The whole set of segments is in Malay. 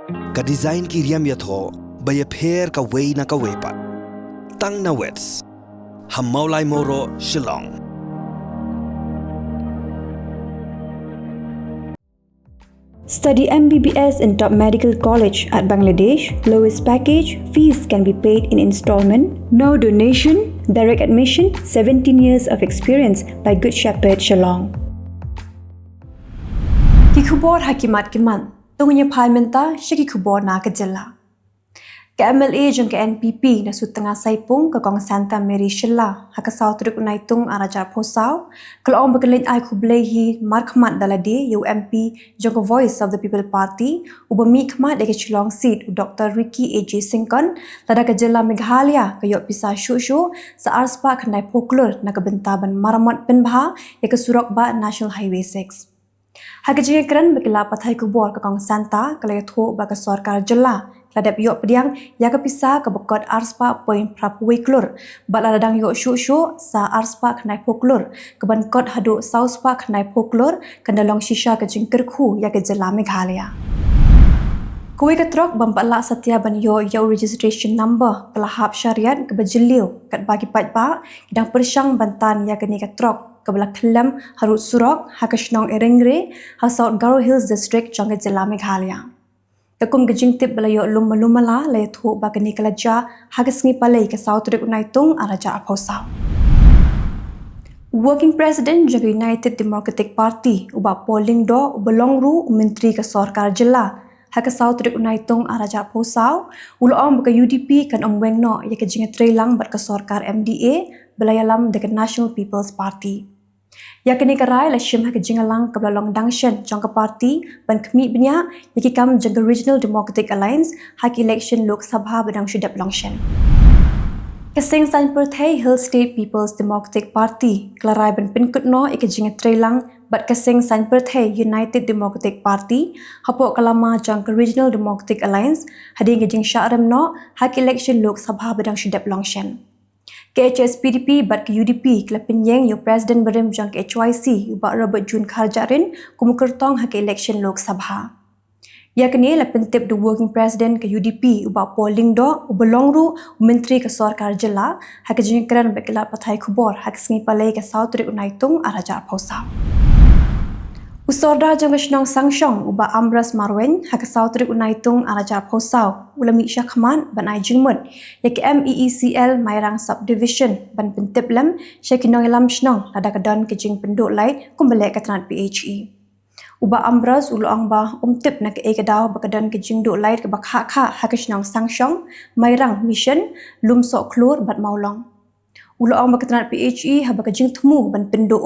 Ka design ki riam yatho baya pher ka wei na ka wepat. Tang na wets. Ham maulai moro Shillong. Study MBBS in top medical college at Bangladesh. Lowest package, fees can be paid in installment. No donation, direct admission, 17 years of experience by Good Shepherd Shillong. Khubor hakimat kiman, tungnya pai menta syaki Khubor na ke Jylla. Ke MLA jeng ke NPP na su tengah saipung ke Kong Santa Mary Jylla haka sau truk Naitung araja posau kalau orang berkelin ai kublehi markmat dalade UMP jeng ke Voice of the People Party ubami khmat deke Shillong seat Dr. Ricky AJ Singkon lada ke Jylla Meghalaya ke yok pisah syuk sa arspa kandai poklur na ke bentaban maramat penbha ya ke Surok Ba National Highway 6. Haka jeng keren berkila Pyrthei Khubor ke Kong Santa kalau yatho ba ke Sarkar Jylla ladap yok pediang ya ke pisah ke bekot arspa poin prapui klur bat ladang yok syuk sa arspa kenai poklur ke ban kot hadu sauspa kenai poklur kendalong shisha ke jengkerku ya ke Jylla Meghalaya. Kuwi ke truk bampatlah setia ban yo registration number pelahap syariat ke bajiliu kat bagi patba kidang persyang bantan ya ke ni ke truk ke belah Kylleng harut Surok haka Shnong Erengre ha South Garo Hills district jang ke Jylla Meghalaya. Takum gejing tip belayo lumala lay thu bagani kalaja hagas ngi palai ke South Trek Naitung araja aposau. Working President jang United Democratic Party uba polling do belongru menteri ke Sarkar Jylla haka South Trek Naitung araja aposau uloom ke UDP kan omwengno ya ke jinga trelang bat ke Sarkar MDA belayalam dekat National People's Party. Ya kini kerai la syim hak jingalang ke belalong dangshan jang ke parti ban kemi benya yaki kam jang Regional Democratic Alliance hak election Lok Sabha badang syudap longshan. Keseng san Pyrthei Hill State People's Democratic Party kelarai ban pinkutno ike jinga trelang bat keseng san Pyrthei United Democratic Party hapok kalama jang Regional Democratic Alliance hading ke jing syarem no hak election Lok Sabha badang syudap longshan. KHS PDP bat ke UDP kela penyeng yo Presiden berem jang ke HYC ubak Robert Jun Kharjarin kumukertong hak election Lok Sabha. Ya kini la pentip the working president ke UDP ubak polling do ubelongru menteri ke Sarkar Jylla hak jengkeran bekela Pyrthei Khubor hak sengi palai ke South Trek Naitung araja posau. Usorda jang Shnong Sangshong uba Amras Marwen hak South Trek Naitung araja posau ulami syakman ban ai jingmut ya ke MEECL Mairang Subdivision ban pentip lem syakinong lam shnong lada kedan ke jing penduk lai kumbelek ke tanat PHE. Uba Amras uloang ba umtip na ke kedau bekedan ke jing duk lai ke bakha kha hak Shnong Sangshong Mairang Mission lumsok klur bat maulong. Uloang berketanat PHE haba kejing temu ban penduk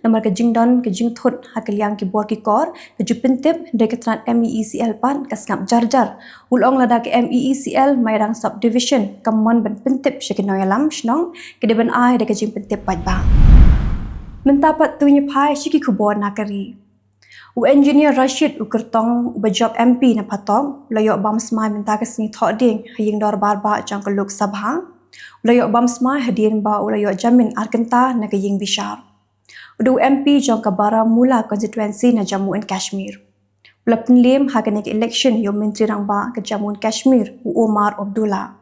namar kejing don kejing thut hak liang ki bor ki kor keju pentip dari ketanat MEECL pan kasngap jarjar uloang lada ke MEECL Mairang Subdivision kamon ban pentip syakinoy alam shnong kedeban ai da kejing pentip padba mentapat tunya pai syiki Khubor nakari engineer Rashid ukertong job MP na patong layok bam smai menta kesni thoding haying dor barba jang ke Lok Sabha ulayok bamsma hadirin ba ulayok jamin arkenta na kaying bishar. Udu MP jong kabara mula constituency na Jammu and Kashmir. Ula penlim hakan ke election yo menteri rang ba ke Jammu and Kashmir u Omar Abdullah.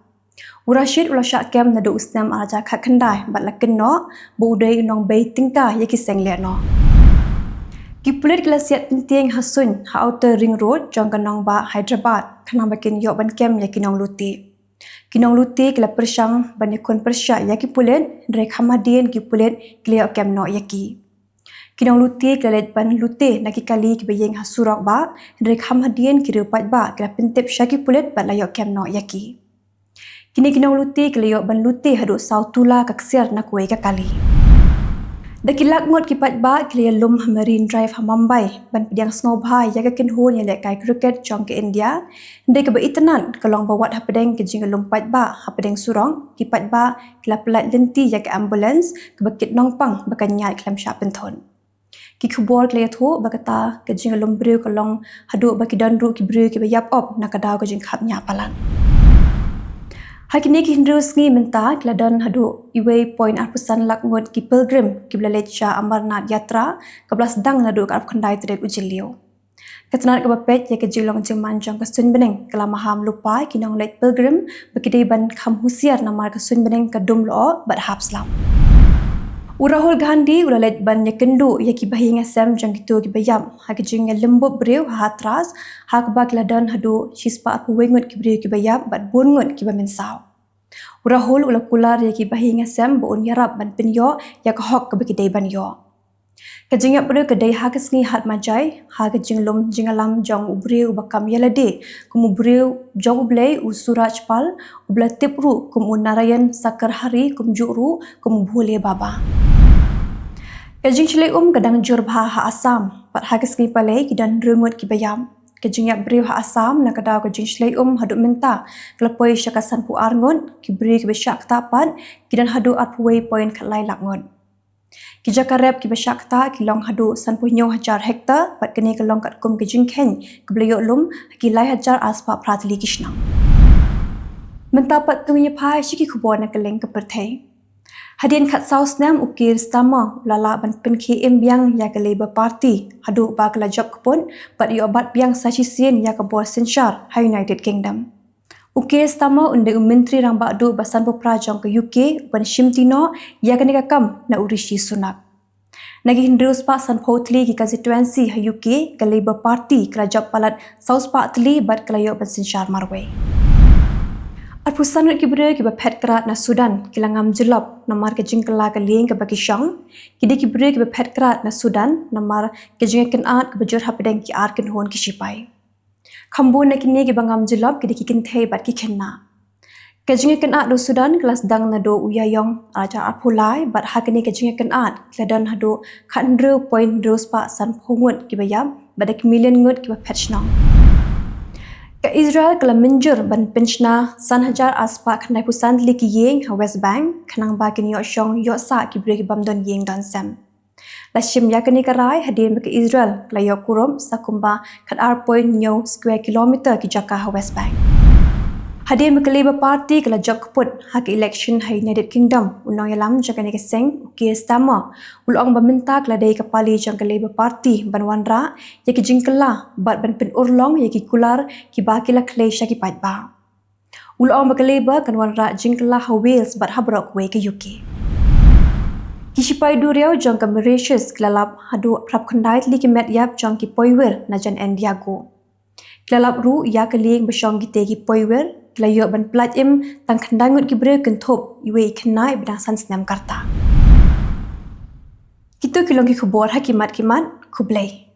Rashid ula syakem na do usnam araja khat khandai bat lakin no bu udai nong bay tingka yaki sengle no. Ki pulit kelasiat penting hasun ha outer ring road jong kanong ba Hyderabad kanang bakin yo ban kem yakinong luti. Kinong luti kila persyang banekon persyak yaki pulen drek hamadin ki pulen kila kem no yaki. Kinong luti kila let ban luti naki kali ki bayeng hasurok ba drek hamadin ki rupat ba kila pentip syaki pulet bat layok kem no yaki. Kini kinong luti kila yok ban luti haduk sautula kaksiar na kuwe ka kali. Dakilak ngot kipat ba kila lum Marine Drive Hamambai ban pediang snowbhai yaga kinhun yang lekai cricket jong ke India ndai ke baitenan kalong bawat hapedeng ke jing lumpat ba hapedeng surong kipat ba kila pelat lenti yaga ambulance ke bakit nongpang bakan nyat kelam syak penton. Ki Khubor kila thu bakata ke jing lumbriu kalong haduk baki danru ki briu ki bayap op na kadau ke jing khap nyapalan. Hakini ki hindru sngi menta kladan hadu iway point arpusan lak ngot ki pilgrim ki belaletcha Amarnath Yatra ke belas dang nadu ke arp khandai trek ujiliu. Ketenar ke bapet ya ke Jylla jeng manjang ke sun beneng kala maham lupa kinong late pilgrim bekidai ban kham husiar namar ke sun beneng ke dum lo bat hap slam. Urahul Gandhi ula let ban ya kendu ya ki bahi ngasam jang gitu ki bayam ha ke jeng lembut breu ha tras ha ke bak ladan hadu shispa ap wengut ki breu ki bayam bat bungut ki bamensau. Urahul ula kular ya ki bahi ngasam bo un yarap ban penyo ya ke hok ke bekidai ban yo. Kejengap pada kedai ha kesni hat majai ha kejeng lom jengalam jang ubreu bakam yalade kum ubreu jang ublei usuraj pal ubla tipru kum unarayan sakar hari kum juru kum bhule baba. Kejeng chlei kadang jurbha ha asam pat ha kesni palai kidan remut ki bayam. Kejeng yak breu ha asam na kadau kejeng chlei haduk minta kelapoi syakasan pu arngon ki breu ki besyak tapan kidan hadu arpuai poin khalai lakngon. Kija karep ki besyakta ki long hadu san punyo hajar hektar pat kene ke long kat kum ke jingken ke beliok lum ki lai hajar aspa pratli kishnang. Mentapat tunya pai shiki Khubor na Kylleng ke Pyrthei. Hadian kat saus nam ukir stama lala ban pen KM biang ya ke Labour Party hadu ba ke job kepun pat yo obat biang sasisien ya ke bor sensyar ha United Kingdom. Ukir stama unde menteri rang bakdu basan peprajang ke UK ban shimtino ya kene kakam na urishi sunak. Nagi hindrus pak san potli ki constituency ha UK ke Labour Party kerajap palat saus pak tli bat kelayo ban sensyar marway. Arpusan ki bere ki bapet kerat na Sudan kilangam jelap namar ke jingkela ke lieng ke bagi syang kidi ki bere ki bapet kerat na Sudan namar ke jingken at ke bejur hapedeng ki ar ken hon ki sipai. Khambun na kini ki bangam jelap kidi ki kintei bat ki khenna. Kejinga ken at do Sudan kelas dang na do uyayong aja apulai bat ha kini kejinga ken at kladan hado khandru point dros pa san phongut ki bayam badak million ngut ki bapet shnang. Ke Israel kala minjur ban penchna san hajar aspa khnai pusan li ki yeng ha West Bank khnang ba kin yo shong yo sa ki bre ki bamdon yeng dan sam. Lashim yakani karai hadin ke Israel kala yo kurom sakumba khat ar point nyo square kilometer ki jaka ha West Bank. Hadin ke Labour Party kala job keput ha ke election ha United Kingdom unang yalam jakani ke seng ukir stama ulong baminta kala dai kapali jang ke Labour Party ban wanra ya ki jingkela bat ban pen urlong ya ki kular ki bakila klesha ki patba. Ulong ke Labour kan wanra jingkela ha Wales bat ha Brockway ke UK. Kishipai duriau jang ke Mauritius kelalap hadu prap khandai li ki met yap jang ki poiwer na jan Diago. Kelalap ru ya ke lieng besyong ki tegi poiwer Kelayo ban plat tang khandangut ki bre kenthop iwe ikhnai bidang san snam karta. Kita kilong ki Khubor hakimat kimat Khublei.